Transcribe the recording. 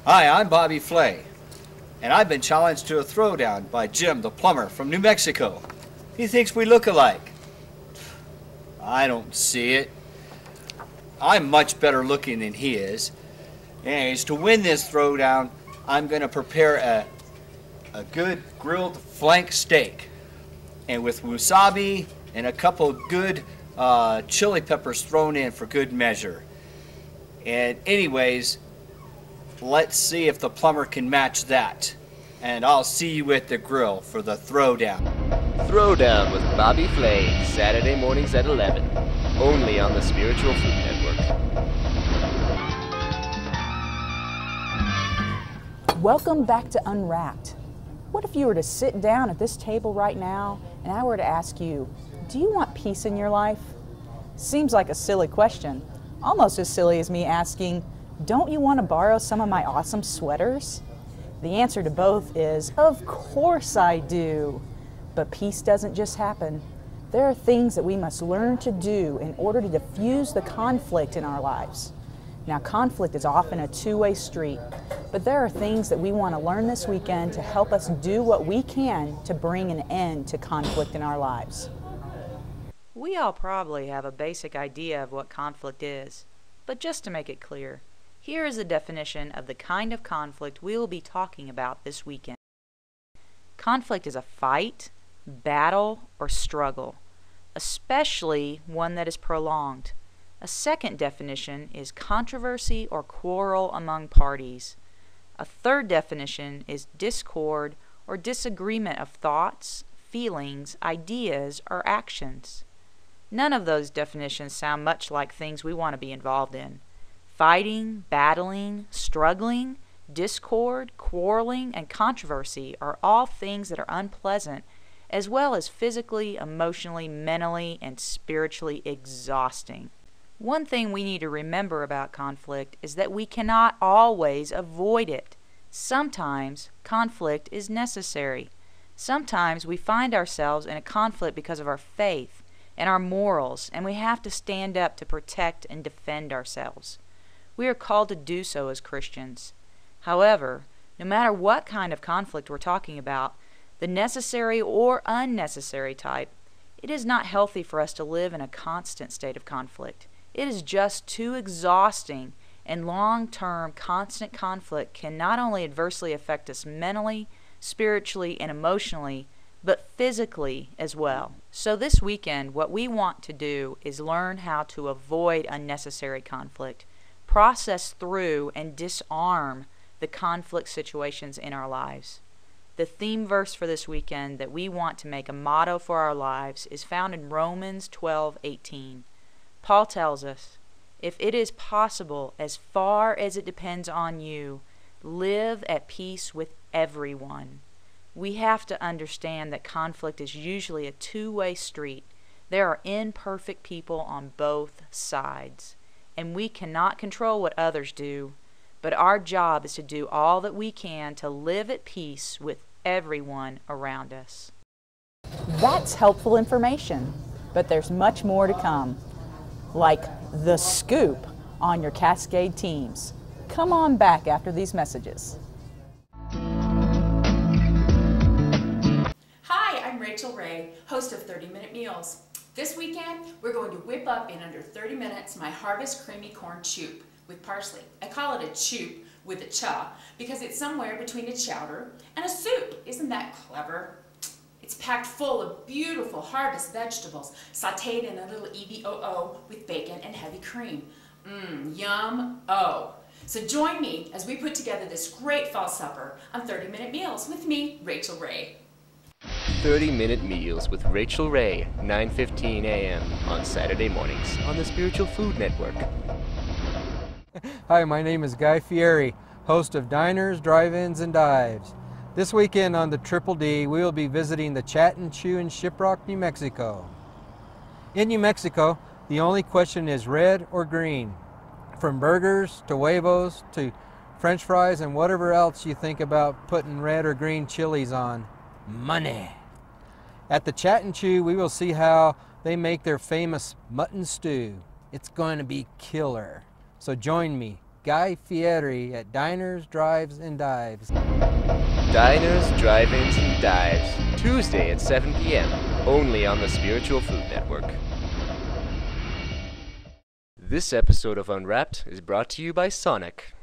Hi, I'm Bobby Flay, and I've been challenged to a throwdown by Jim the plumber from New Mexico. He thinks we look alike. I don't see it. I'm much better looking than he is. Anyways, to win this throwdown, I'm going to prepare a good grilled flank steak, and with wasabi and a couple good chili peppers thrown in for good measure. And anyways, let's see if the plumber can match that. And I'll see you at the grill for the throwdown. Throwdown with Bobby Flay, Saturday mornings at 11. Only on the Spiritual Food Network. Welcome back to Unwrapped. What if you were to sit down at this table right now and I were to ask you, do you want peace in your life? Seems like a silly question. Almost as silly as me asking, don't you want to borrow some of my awesome sweaters? The answer to both is, of course I do. But peace doesn't just happen. There are things that we must learn to do in order to diffuse the conflict in our lives. Now, conflict is often a two-way street, but there are things that we want to learn this weekend to help us do what we can to bring an end to conflict in our lives. We all probably have a basic idea of what conflict is, but just to make it clear, here is a definition of the kind of conflict we will be talking about this weekend. Conflict is a fight, battle, or struggle, especially one that is prolonged. A second definition is controversy or quarrel among parties. A third definition is discord or disagreement of thoughts, feelings, ideas, or actions. None of those definitions sound much like things we want to be involved in. Fighting, battling, struggling, discord, quarreling, and controversy are all things that are unpleasant, as well as physically, emotionally, mentally, and spiritually exhausting. One thing we need to remember about conflict is that we cannot always avoid it. Sometimes conflict is necessary. Sometimes we find ourselves in a conflict because of our faith and our morals, and we have to stand up to protect and defend ourselves. We are called to do so as Christians. However, no matter what kind of conflict we're talking about, the necessary or unnecessary type, it is not healthy for us to live in a constant state of conflict. It is just too exhausting, and long-term constant conflict can not only adversely affect us mentally, spiritually, and emotionally, but physically as well. So this weekend, what we want to do is learn how to avoid unnecessary conflict, process through and disarm the conflict situations in our lives. The theme verse for this weekend that we want to make a motto for our lives is found in Romans 12:18. Paul tells us, if it is possible, as far as it depends on you, live at peace with everyone. We have to understand that conflict is usually a two-way street. There are imperfect people on both sides, and we cannot control what others do, but our job is to do all that we can to live at peace with everyone around us. That's helpful information, but there's much more to come, like the scoop on your Cascade teams. Come on back after these messages. Hi, I'm Rachel Ray, host of 30-Minute Meals. This weekend, we're going to whip up in under 30 minutes my Harvest Creamy Corn Choop with parsley. I call it a choop with a cha because it's somewhere between a chowder and a soup. Isn't that clever? It's packed full of beautiful harvest vegetables, sauteed in a little EVOO with bacon and heavy cream. Yum-o. So join me as we put together this great fall supper on 30-Minute Meals with me, Rachel Ray. 30-Minute Meals with Rachel Ray, 9:15 a.m. on Saturday mornings on the Spiritual Food Network. Hi, my name is Guy Fieri, host of Diners, Drive-Ins, and Dives. This weekend on the Triple D, we will be visiting the Chat and Chew in Shiprock, New Mexico. In New Mexico, the only question is red or green. From burgers to huevos to French fries and whatever else you think about putting red or green chilies on. Money. At the Chat and Chew, we will see how they make their famous mutton stew. It's going to be killer. So join me Guy Fieri at Diners, Drives, and Dives. Diners, Drive-Ins, and Dives, Tuesday at 7 p.m., only on the Spiritual Food Network. This episode of Unwrapped is brought to you by Sonic.